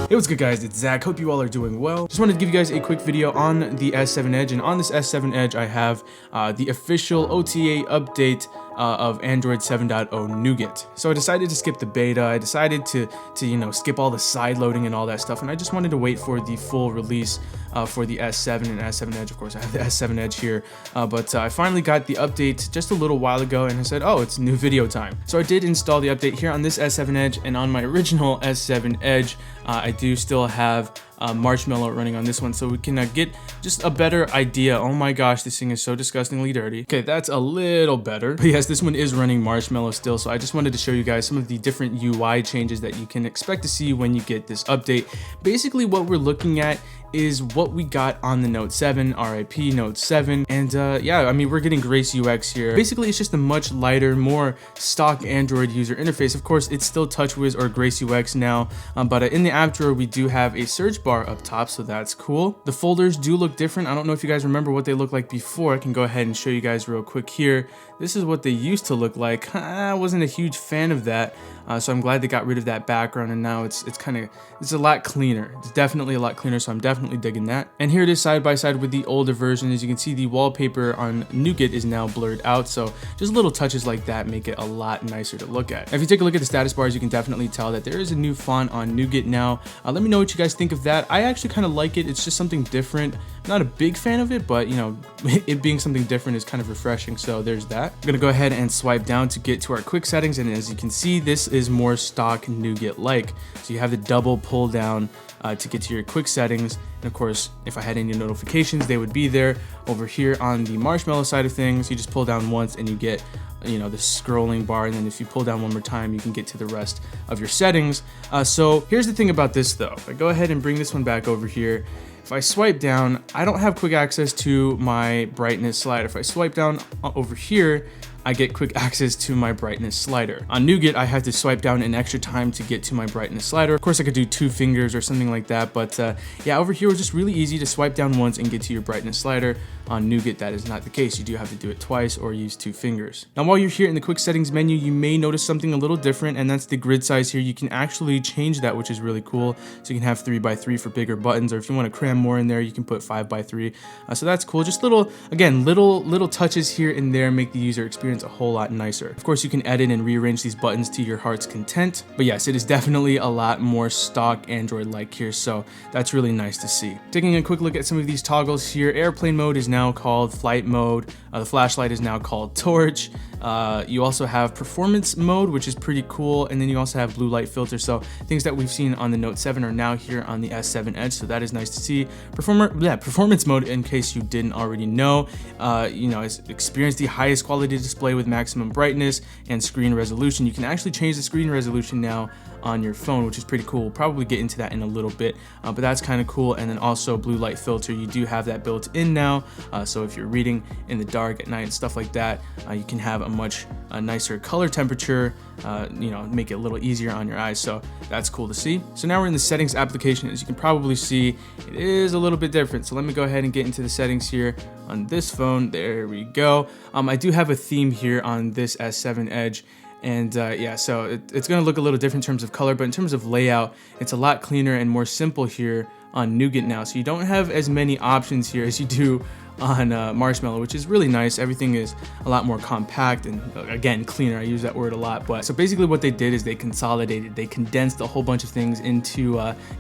Hey, what's good guys, it's Zach. Hope you all are doing well. Just wanted to give you guys a quick video on the S7 Edge, and on this S7 Edge I have the official OTA update of Android 7.0 Nougat. So I decided to skip the beta. I decided to skip all the side loading and all that stuff, and I just wanted to wait for the full release for the S7 and S7 Edge. Of course, I have the S7 Edge here, but I finally got the update just a little while ago, and I said, oh, it's new video time. So I did install the update here on this S7 Edge, and on my original S7 Edge, I do still have Marshmallow running on this one, so we can get just a better idea. Oh my gosh, this thing is so disgustingly dirty. Okay, that's a little better. But yes, this one is running Marshmallow still, so I just wanted to show you guys some of the different UI changes that you can expect to see when you get this update. Basically, what we're looking at is what we got on the Note 7, RIP Note 7, and yeah, I mean, we're getting Grace UX here. Basically, it's just a much lighter, more stock Android user interface. Of course, it's still TouchWiz or Grace UX now, but in the app drawer, we do have a search bar up top, so that's cool. The folders do look different. I don't know if you guys remember what they looked like before. I can go ahead and show you guys real quick here. This is what they used to look like. I wasn't a huge fan of that, so I'm glad they got rid of that background, and now it's a lot cleaner. It's definitely a lot cleaner, so I'm definitely digging that. And here it is side by side with the older version. As you can see, the wallpaper on Nougat is now blurred out, so just little touches like that make it a lot nicer to look at. If you take a look at the status bars, you can definitely tell that there is a new font on Nougat now. Let me know what you guys think of that. I actually kind of like it. It's just something different. I'm not a big fan of it, but you know, it being something different is kind of refreshing, so there's that. I'm gonna go ahead and swipe down to get to our quick settings, and as you can see, this is more stock Nougat-like. So you have the double pull down to get to your quick settings, and of course, if I had any notifications, they would be there. Over here on the Marshmallow side of things, you just pull down once and you get the scrolling bar, and then if you pull down one more time, you can get to the rest of your settings. So here's the thing about this though. If I go ahead and bring this one back over here, if I swipe down, I don't have quick access to my brightness slider. If I swipe down over here, I get quick access to my brightness slider. On Nougat, I have to swipe down an extra time to get to my brightness slider. Of course, I could do 2 fingers or something like that, but yeah, over here, it's just really easy to swipe down once and get to your brightness slider. On Nougat, that is not the case. You do have to do it twice or use 2 fingers. Now, while you're here in the quick settings menu, you may notice something a little different, and that's the grid size here. You can actually change that, which is really cool. So you can have 3x3 for bigger buttons, or if you want to cram more in there, you can put 5x3. So that's cool. Just little touches here and there make the user experience a whole lot nicer. Of course, you can edit and rearrange these buttons to your heart's content, but yes, it is definitely a lot more stock Android-like here, so that's really nice to see. Taking a quick look at some of these toggles here, airplane mode is now called flight mode. The flashlight is now called torch. You also have performance mode, which is pretty cool, and then you also have blue light filter. So things that we've seen on the Note 7 are now here on the S7 Edge, so that is nice to see. Performance mode, in case you didn't already know, is experience the highest quality display with maximum brightness and screen resolution. You can actually change the screen resolution now on your phone, which is pretty cool. We'll probably get into that in a little bit, but that's kind of cool. And then also blue light filter, you do have that built in now, so if you're reading in the dark at night and stuff like that, you can have a much nicer color temperature, make it a little easier on your eyes, so that's cool to see. So now we're in the settings application. As you can probably see, it is a little bit different, so let me go ahead and get into the settings here on this phone. There we go. I do have a theme here on this S7 Edge, and yeah, so it's going to look a little different in terms of color, but in terms of layout, it's a lot cleaner and more simple here on Nougat now. So you don't have as many options here as you do on Marshmallow, which is really nice. Everything is a lot more compact and, again, cleaner. I use that word a lot. But so basically what they did is they consolidated, they condensed a whole bunch of things into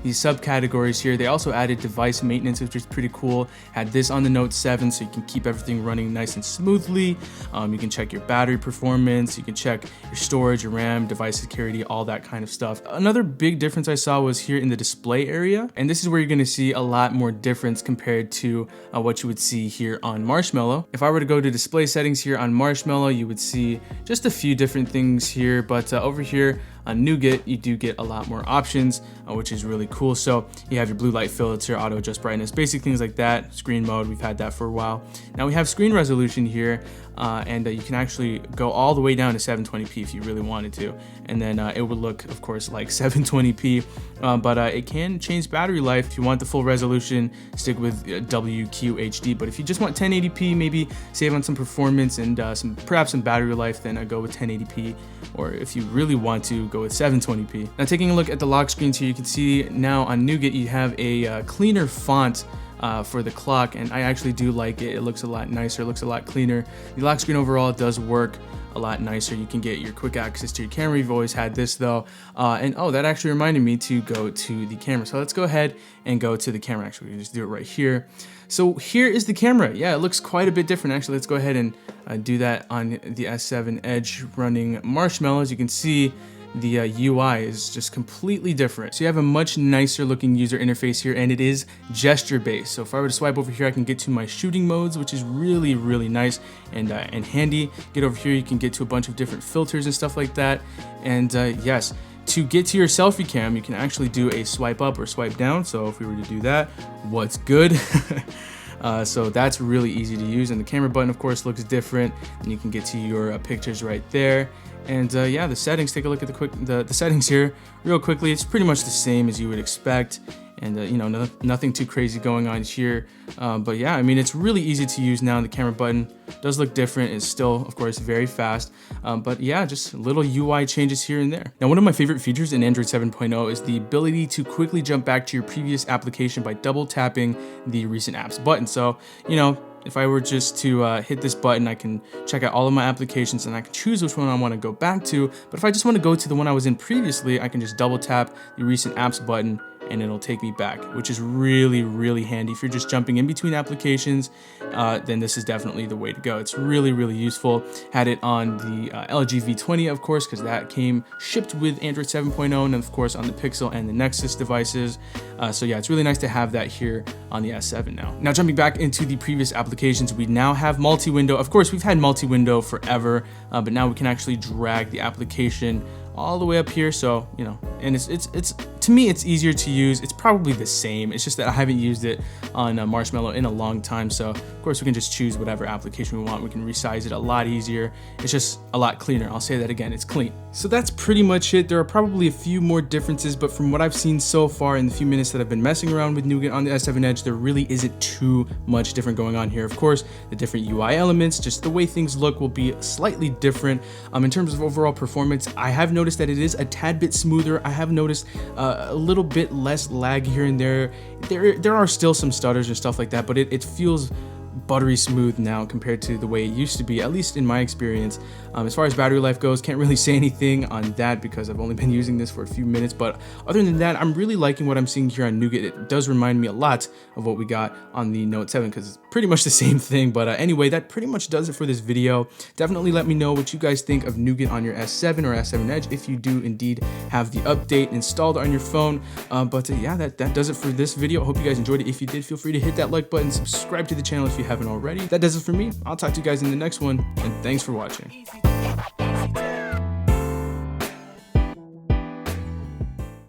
these subcategories here. They also added device maintenance, which is pretty cool. Had this on the Note 7, so you can keep everything running nice and smoothly. You can check your battery performance, you can check your storage, your RAM, device security, all that kind of stuff. Another big difference I saw was here in the display area, and this is where you're going to see a lot more difference compared to what you would see here on Marshmallow. If I were to go to display settings here on Marshmallow, you would see just a few different things here, but over here on Nougat, you do get a lot more options, which is really cool. So you have your blue light filter, auto adjust brightness, basic things like that. Screen mode, we've had that for a while. Now we have screen resolution here, and you can actually go all the way down to 720p if you really wanted to, and then it would look, of course, like 720p, but it can change battery life. If you want the full resolution, stick with WQHD, but if you just want 1080p, maybe save on some performance and perhaps some battery life, then I go with 1080p, or if you really want to go go with 720p. Now taking a look at the lock screens here, you can see now on Nougat you have a cleaner font for the clock, and I actually do like it. It looks a lot nicer, it looks a lot cleaner. The lock screen overall does work a lot nicer. You can get your quick access to your camera. You've always had this though. And oh, that actually reminded me to go to the camera. So let's go ahead and go to the camera. Actually, we can just do it right here. So here is the camera. Yeah, it looks quite a bit different. Actually, let's go ahead and do that on the S7 Edge running Marshmallow. As you can see, the UI is just completely different. So you have a much nicer looking user interface here, and it is gesture based. So if I were to swipe over here, I can get to my shooting modes, which is really, really nice and handy. Get over here, you can get to a bunch of different filters and stuff like that. And yes, to get to your selfie cam, you can actually do a swipe up or swipe down. So if we were to do that, what's good? So that's really easy to use, and the camera button of course looks different, and you can get to your pictures right there. And yeah, the settings, take a look at the settings here real quickly. It's pretty much the same as you would expect, and you know, nothing too crazy going on here. But yeah, I mean, it's really easy to use now. The camera button does look different. It's still, of course, very fast. But yeah, just little UI changes here and there. Now, one of my favorite features in Android 7.0 is the ability to quickly jump back to your previous application by double tapping the recent apps button. So, you know, if I were just to hit this button, I can check out all of my applications and I can choose which one I want to go back to. But if I just want to go to the one I was in previously, I can just double tap the recent apps button and it'll take me back, which is really, really handy. If you're just jumping in between applications, then this is definitely the way to go. It's really, really useful. Had it on the LG V20, of course, because that came shipped with Android 7.0, and of course on the Pixel and the Nexus devices. So yeah, it's really nice to have that here on the S7 now. Now jumping back into the previous applications, we now have multi-window. Of course, we've had multi-window forever, but now we can actually drag the application all the way up here. So, you know, and it's to me, it's easier to use. It's probably the same. It's just that I haven't used it on Marshmallow in a long time. So of course we can just choose whatever application we want. We can resize it a lot easier. It's just a lot cleaner. I'll say that again, it's clean. So that's pretty much it. There are probably a few more differences, but from what I've seen so far in the few minutes that I've been messing around with Nougat on the S7 Edge, there really isn't too much different going on here. Of course, the different UI elements, just the way things look will be slightly different. In terms of overall performance, I have noticed that it is a tad bit smoother. I have noticed a little bit less lag here and there. There are still some stutters and stuff like that, but it feels buttery smooth now compared to the way it used to be, at least in my experience. As far as battery life goes, can't really say anything on that because I've only been using this for a few minutes, but other than that, I'm really liking what I'm seeing here on Nougat. It does remind me a lot of what we got on the Note 7 because it's pretty much the same thing. But anyway, that pretty much does it for this video. Definitely let me know what you guys think of Nougat on your S7 or S7 Edge if you do indeed have the update installed on your phone. But yeah, that does it for this video. I hope you guys enjoyed it. If you did, feel free to hit that like button, subscribe to the channel if you haven't already. That does it for me. I'll talk to you guys in the next one, and thanks for watching.